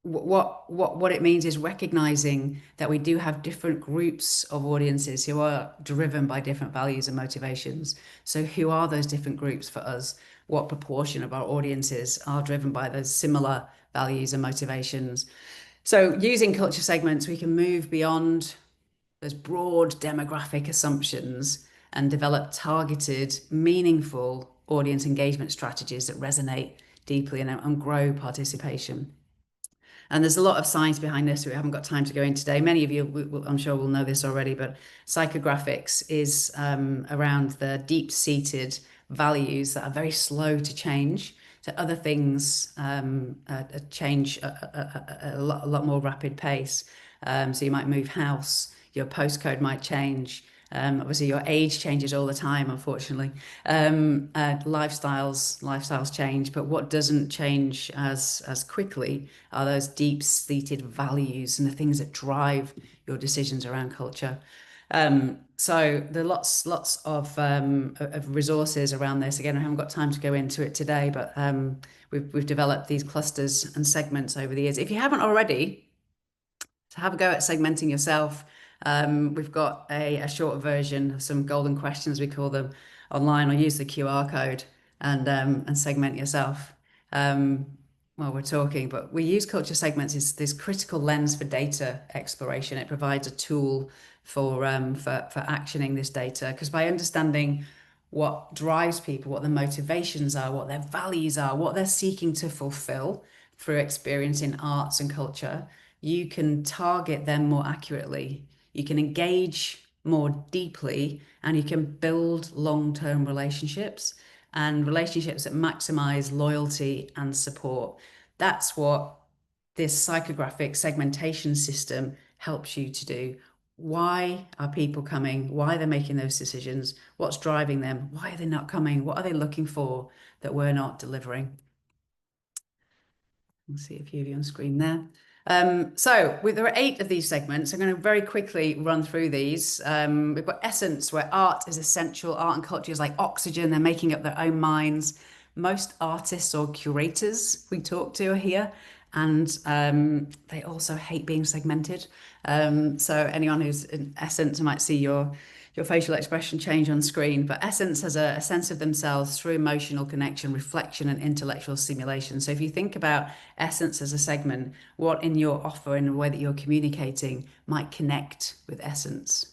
what it means is recognizing that we do have different groups of audiences who are driven by different values and motivations. So who are those different groups for us? What proportion of our audiences are driven by those similar values and motivations? So using culture segments, we can move beyond those broad demographic assumptions and develop targeted, meaningful audience engagement strategies that resonate deeply and grow participation. And there's a lot of science behind this we haven't got time to go into today. Many of you, I'm sure, will know this already, but psychographics is around the deep-seated values that are very slow to change. So other things change a lot more rapid pace. So you might move house, your postcode might change. Obviously, your age changes all the time, unfortunately. Lifestyles change, but what doesn't change as quickly are those deep-seated values and the things that drive your decisions around culture. So there are lots of resources around this. Again, I haven't got time to go into it today, but we've developed these clusters and segments over the years. If you haven't already, to have a go at segmenting yourself. We've got a short version of some golden questions, we call them, online, or use the QR code and segment yourself while we're talking. But we use culture segments as this critical lens for data exploration. It provides a tool for actioning this data, because by understanding what drives people, what their motivations are, what their values are, what they're seeking to fulfill through experience in arts and culture, you can target them more accurately, you can engage more deeply, and you can build long-term relationships and relationships that maximize loyalty and support. That's what this psychographic segmentation system helps you to do. Why are people coming? Why are they making those decisions? What's driving them? Why are they not coming? What are they looking for that we're not delivering? We'll see a few of you on screen there. So there are 8 of these segments. I'm going to very quickly run through these. We've got essence, where art is essential. Art and culture is like oxygen. They're making up their own minds. Most artists or curators we talk to are here, and they also hate being segmented. So anyone who's in essence might see your facial expression change on screen. But essence has a sense of themselves through emotional connection, reflection, and intellectual stimulation. So if you think about essence as a segment, what in your offer and the way that you're communicating might connect with essence.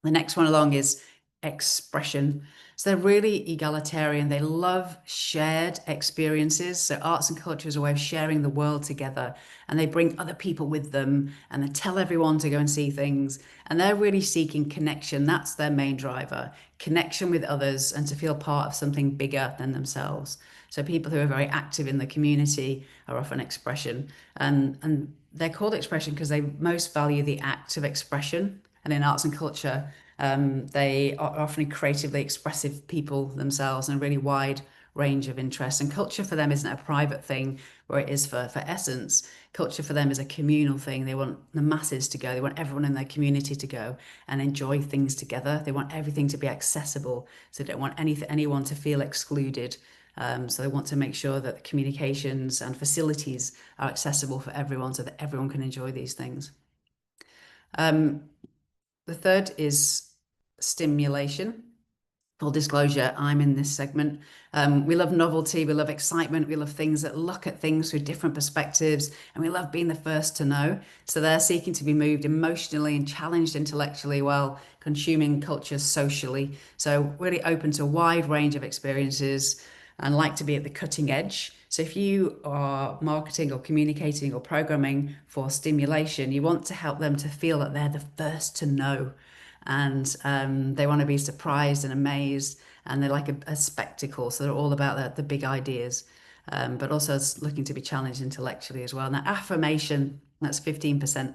The next one along is expression. So they're really egalitarian. They love shared experiences. So arts and culture is a way of sharing the world together, and they bring other people with them, and they tell everyone to go and see things. And they're really seeking connection. That's their main driver, connection with others and to feel part of something bigger than themselves. So people who are very active in the community are often expression, and they're called expression because they most value the act of expression. And in arts and culture, they are often creatively expressive people themselves, and a really wide range of interests. And culture for them isn't a private thing where it is for essence. Culture for them is a communal thing. They want the masses to go. They want everyone in their community to go and enjoy things together. They want everything to be accessible. So they don't want anyone to feel excluded. So they want to make sure that the communications and facilities are accessible for everyone so that everyone can enjoy these things. The third is stimulation. Full disclosure, I'm in this segment. We love novelty, we love excitement, we love things that look at things through different perspectives, and we love being the first to know. So they're seeking to be moved emotionally and challenged intellectually while consuming culture socially. So really open to a wide range of experiences and like to be at the cutting edge. So if you are marketing or communicating or programming for stimulation, you want to help them to feel that they're the first to know. And they want to be surprised and amazed, and they're like a spectacle. So they're all about the big ideas, but also looking to be challenged intellectually as well. Now, affirmation, that's 15%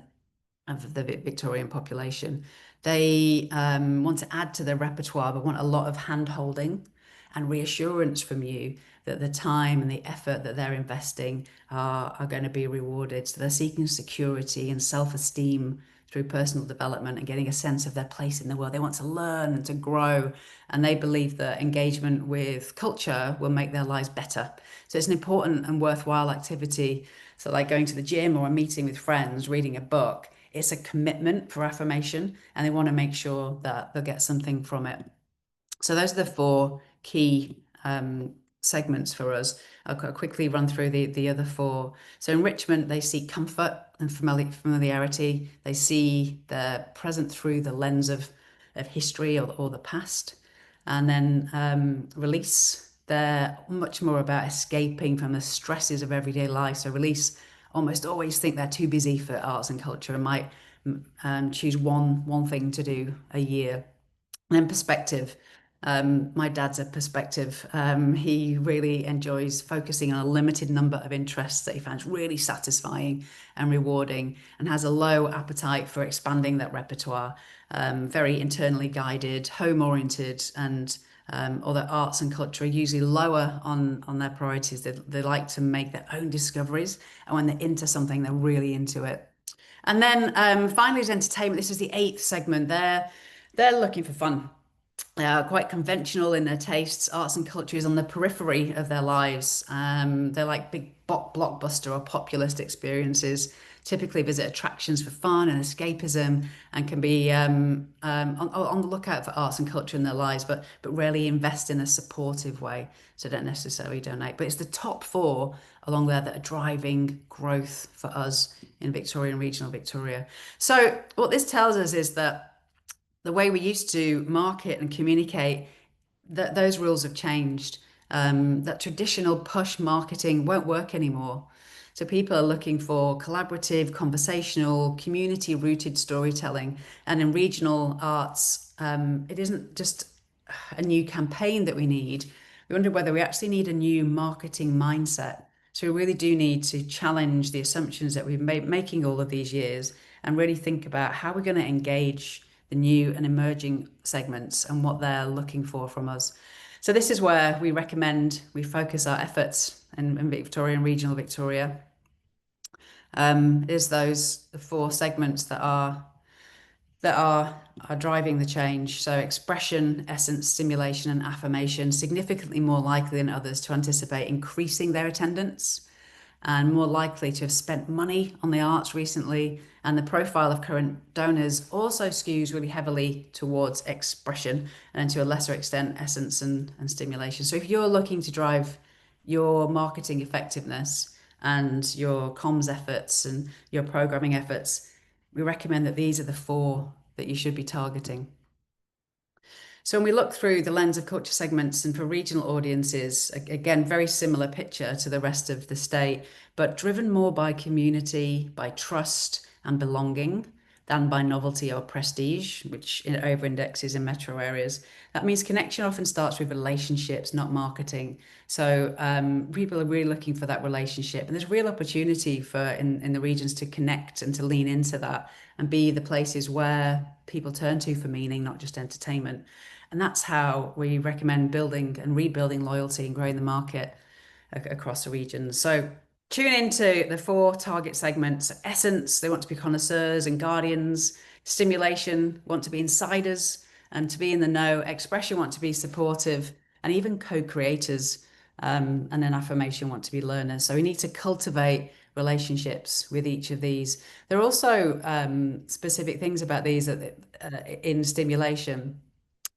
of the Victorian population. They want to add to their repertoire, but want a lot of hand-holding and reassurance from you that the time and the effort that they're investing are going to be rewarded. So they're seeking security and self-esteem through personal development and getting a sense of their place in the world. They want to learn and to grow, and they believe that engagement with culture will make their lives better. So it's an important and worthwhile activity. So like going to the gym or a meeting with friends, reading a book, it's a commitment for affirmation, and they want to make sure that they'll get something from it. So those are the 4 key segments for us. I'll quickly run through the other 4. So enrichment, they seek comfort and familiarity. They see the present through the lens of history or the past. And then Release, they're much more about escaping from the stresses of everyday life. So Release almost always think they're too busy for arts and culture and might choose one thing to do a year. And then Perspective. My dad's a Perspective. He really enjoys focusing on a limited number of interests that he finds really satisfying and rewarding, and has a low appetite for expanding that repertoire. Very internally guided, home-oriented, and although arts and culture are usually lower on their priorities, they like to make their own discoveries, and when they're into something, they're really into it. And then finally is entertainment. This is the 8th segment. They're looking for fun. They are quite conventional in their tastes. Arts and culture is on the periphery of their lives. They're like big blockbuster or populist experiences. Typically visit attractions for fun and escapism, and can be on the lookout for arts and culture in their lives, but rarely invest in a supportive way. So don't necessarily donate. But it's the top 4 along there that are driving growth for us in Victoria and regional Victoria. So what this tells us is that the way we used to market and communicate, that those rules have changed. That traditional push marketing won't work anymore. So people are looking for collaborative, conversational, community-rooted storytelling. And in regional arts, it isn't just a new campaign that we need. We wonder whether we actually need a new marketing mindset. So we really do need to challenge the assumptions that we've been making all of these years, and really think about how we're going to engage the new and emerging segments and what they're looking for from us. So this is where we recommend we focus our efforts in Victoria and regional Victoria. Is those the 4 segments that are driving the change. So expression, essence, stimulation, and affirmation, significantly more likely than others to anticipate increasing their attendance, and more likely to have spent money on the arts recently. And the profile of current donors also skews really heavily towards expression, and to a lesser extent, essence and stimulation. So if you're looking to drive your marketing effectiveness and your comms efforts and your programming efforts, we recommend that these are the 4 that you should be targeting. So when we look through the lens of culture segments and for regional audiences, again, very similar picture to the rest of the state, but driven more by community, by trust and belonging than by novelty or prestige, which over-indexes in metro areas. That means connection often starts with relationships, not marketing. So people are really looking for that relationship, and there's real opportunity for in the regions to connect and to lean into that and be the places where people turn to for meaning, not just entertainment. And that's how we recommend building and rebuilding loyalty and growing the market across the region. So tune into the 4 target segments. Essence, they want to be connoisseurs and guardians. Stimulation, want to be insiders and to be in the know. Expression, want to be supportive and even co-creators. And then affirmation, want to be learners. So we need to cultivate relationships with each of these. There are also specific things about these in stimulation.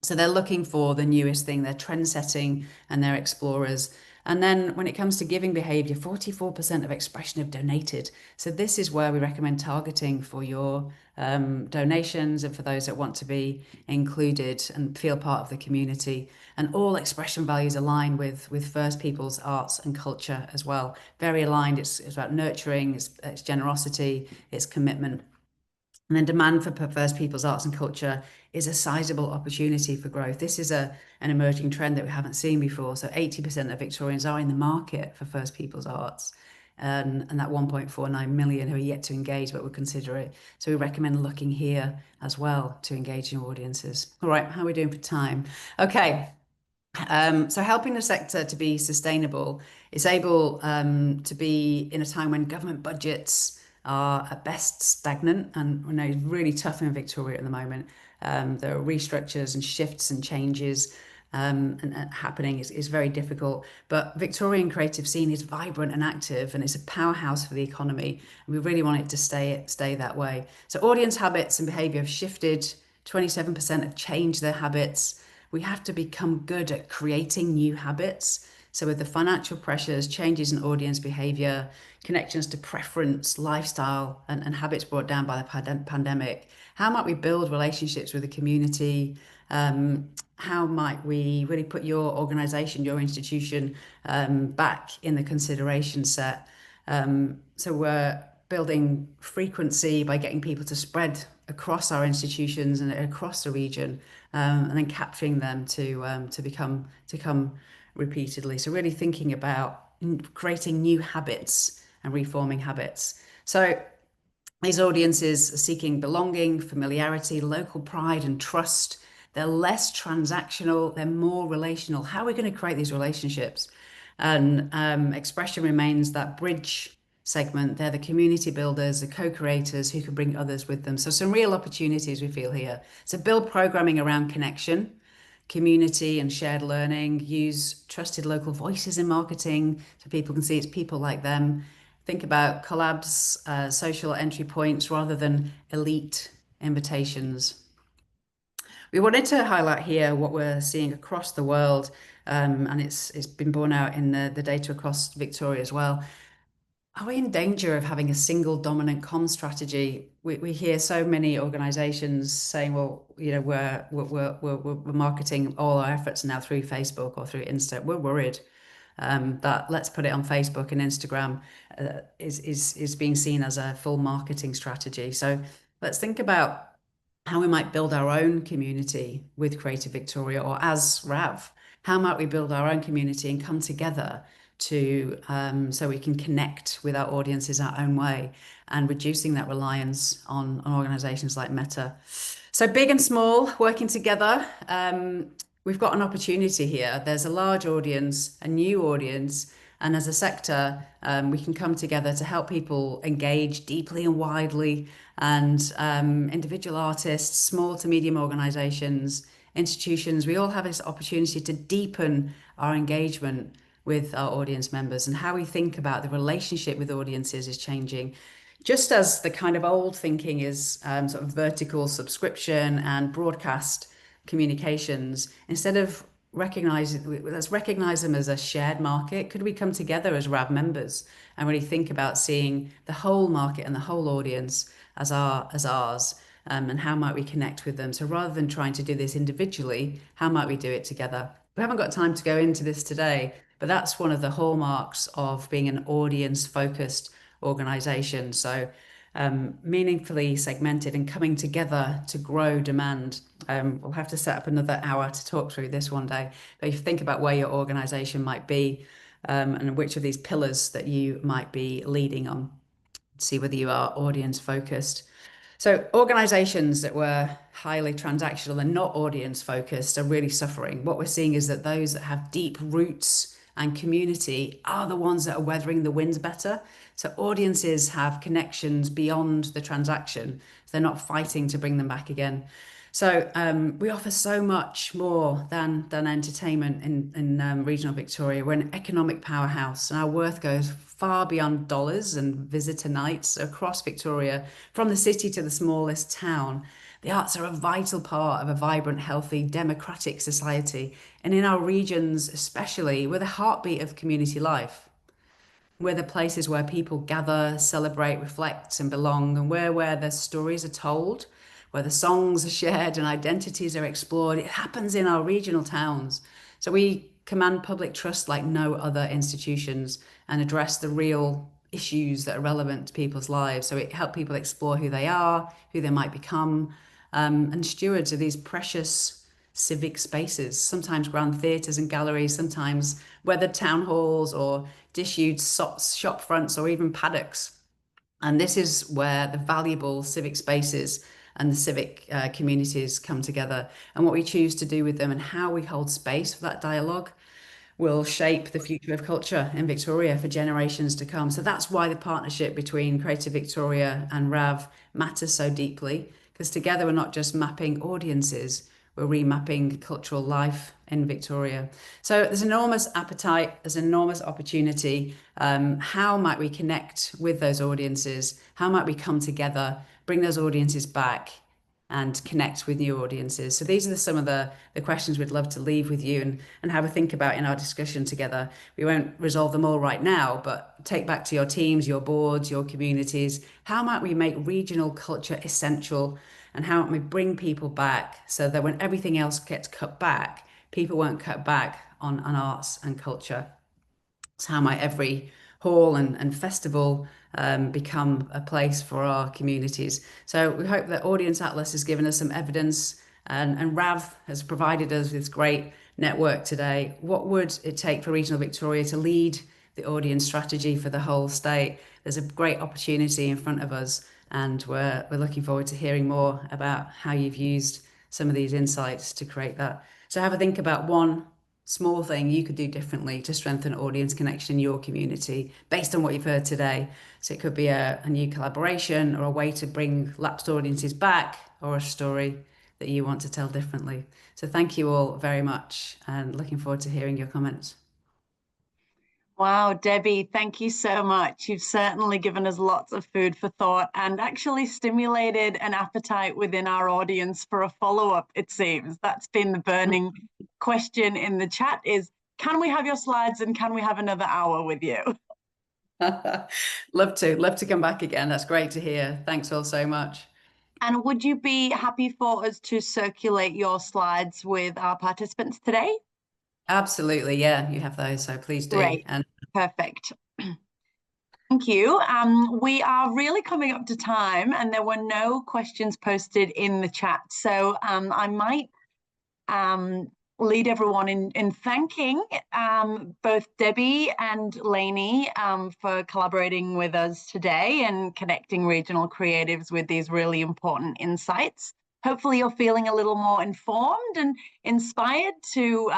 So they're looking for the newest thing, they're trend setting and they're explorers. And then when it comes to giving behavior, 44% of expression have donated. So this is where we recommend targeting for your donations and for those that want to be included and feel part of the community. And all expression values align with First Peoples arts and culture as well. Very aligned. It's about nurturing, it's generosity, it's commitment. And then demand for First Peoples arts and culture is a sizable opportunity for growth. This is an emerging trend that we haven't seen before. So 80% of Victorians are in the market for First Peoples arts, and that 1.49 million who are yet to engage but would consider it. So we recommend looking here as well to engage new audiences. All right, how are we doing for time? Okay. So helping the sector to be sustainable is able to be in a time when government budgets are at best stagnant, and we know it's really tough in Victoria at the moment. There are restructures and shifts and changes and happening is very difficult. But Victorian creative scene is vibrant and active, and it's a powerhouse for the economy. And we really want it to stay that way. So audience habits and behaviour have shifted. 27% have changed their habits. We have to become good at creating new habits. So with the financial pressures, changes in audience behavior, connections to preference, lifestyle, and habits brought down by the pandemic, how might we build relationships with the community how might we really put your organization, your institution back in the consideration set? So we're building frequency by getting people to spread across our institutions and across the region, and then capturing them to come repeatedly. So really thinking about creating new habits and reforming habits. So these audiences are seeking belonging, familiarity, local pride and trust. They're less transactional, they're more relational. How are we going to create these relationships? And Expression remains that bridge segment. They're the community builders, the co-creators who can bring others with them. So some real opportunities we feel here. So build programming around connection, community and shared learning, use trusted local voices in marketing so people can see it's people like them. Think about collabs, social entry points rather than elite invitations. We wanted to highlight here what we're seeing across the world, and it's been borne out in the data across Victoria as well. Are we in danger of having a single dominant comm strategy? We hear so many organizations saying, well, you know, we're marketing all our efforts now through Facebook or through Insta. We're worried that let's put it on Facebook and Instagram is being seen as a full marketing strategy. So let's think about how we might build our own community with Creative Victoria, or as RAV. How might we build our own community and come together to so we can connect with our audiences our own way, and reducing that reliance on organizations like Meta. So big and small working together. We've got an opportunity here. There's a large audience, a new audience, and as a sector, we can come together to help people engage deeply and widely, and individual artists, small to medium organizations, institutions, we all have this opportunity to deepen our engagement with our audience members, and how we think about the relationship with audiences is changing. Just as the kind of old thinking is sort of vertical subscription and broadcast communications, instead of let's recognize them as a shared market. Could we come together as RAV members and really think about seeing the whole market and the whole audience as ours? And how might we connect with them? So rather than trying to do this individually, how might we do it together? We haven't got time to go into this today, but that's one of the hallmarks of being an audience-focused organization. So meaningfully segmented and coming together to grow demand. We'll have to set up another hour to talk through this one day. But if you think about where your organization might be and which of these pillars that you might be leading on, see whether you are audience-focused. So organizations that were highly transactional and not audience-focused are really suffering. What we're seeing is that those that have deep roots and community are the ones that are weathering the winds better. So audiences have connections beyond the transaction. They're not fighting to bring them back again. So we offer so much more than entertainment in regional Victoria. We're an economic powerhouse, and our worth goes far beyond dollars and visitor nights across Victoria, from the city to the smallest town. The arts are a vital part of a vibrant, healthy, democratic society. And in our regions especially, we're the heartbeat of community life. We're the places where people gather, celebrate, reflect, and belong. And we're where the stories are told, where the songs are shared and identities are explored. It happens in our regional towns. So we command public trust like no other institutions and address the real issues that are relevant to people's lives. So it helps people explore who they are, who they might become, and stewards of these precious civic spaces, sometimes grand theatres and galleries, sometimes weathered town halls or disused shop fronts or even paddocks. And this is where the valuable civic spaces and the civic communities come together. And what we choose to do with them and how we hold space for that dialogue will shape the future of culture in Victoria for generations to come. So that's why the partnership between Creative Victoria and RAV matters so deeply, because together we're not just mapping audiences, we're remapping cultural life in Victoria. So there's enormous appetite, there's enormous opportunity. How might we connect with those audiences? How might we come together, bring those audiences back, and connect with new audiences. So these are some of the questions we'd love to leave with you and have a think about in our discussion together. We won't resolve them all right now, but take back to your teams, your boards, your communities. How might we make regional culture essential, and how might we bring people back so that when everything else gets cut back, people won't cut back on arts and culture? So how might every hall and festival become a place for our communities? So we hope that Audience Atlas has given us some evidence, and RAV has provided us with this great network today. What would it take for Regional Victoria to lead the audience strategy for the whole state? There's a great opportunity in front of us, and we're looking forward to hearing more about how you've used some of these insights to create that. So have a think about one small thing you could do differently to strengthen audience connection in your community based on what you've heard today. So it could be a new collaboration, or a way to bring lapsed audiences back, or a story that you want to tell differently. So thank you all very much, and looking forward to hearing your comments. Wow, Debbie, thank you so much. You've certainly given us lots of food for thought and actually stimulated an appetite within our audience for a follow-up, it seems. That's been the burning question in the chat is, can we have your slides and can we have another hour with you? Love to come back again. That's great to hear. Thanks all so much. And would you be happy for us to circulate your slides with our participants today? Absolutely, yeah, you have those, so please do. Great. And perfect. Thank you. We are really coming up to time, and there were no questions posted in the chat. So I might lead everyone in thanking both Debbie and Lainey for collaborating with us today and connecting regional creatives with these really important insights. Hopefully you're feeling a little more informed and inspired to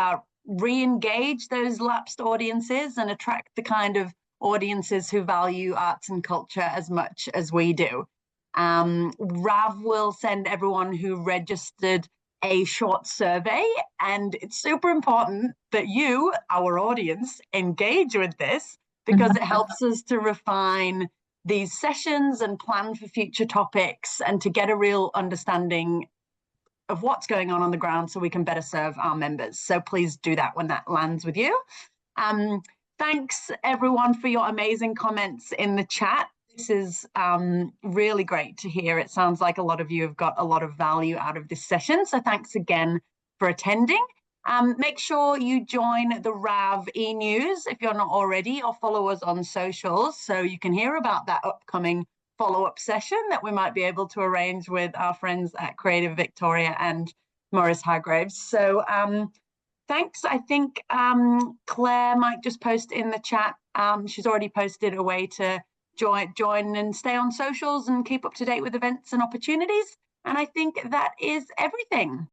re-engage those lapsed audiences and attract the kind of audiences who value arts and culture as much as we do. RAV will send everyone who registered a short survey, and it's super important that you, our audience, engage with this, because it helps us to refine these sessions and plan for future topics and to get a real understanding of what's going on the ground so we can better serve our members. So please do that when that lands with you. Thanks everyone for your amazing comments in the chat. This is really great to hear. It sounds like a lot of you have got a lot of value out of this session. So thanks again for attending. Make sure you join the RAV e-news if you're not already, or follow us on socials so you can hear about that upcoming follow-up session that we might be able to arrange with our friends at Creative Victoria and Maurice Hargraves. So thanks. I think Claire might just post in the chat. She's already posted a way to join and stay on socials and keep up to date with events and opportunities. And I think that is everything.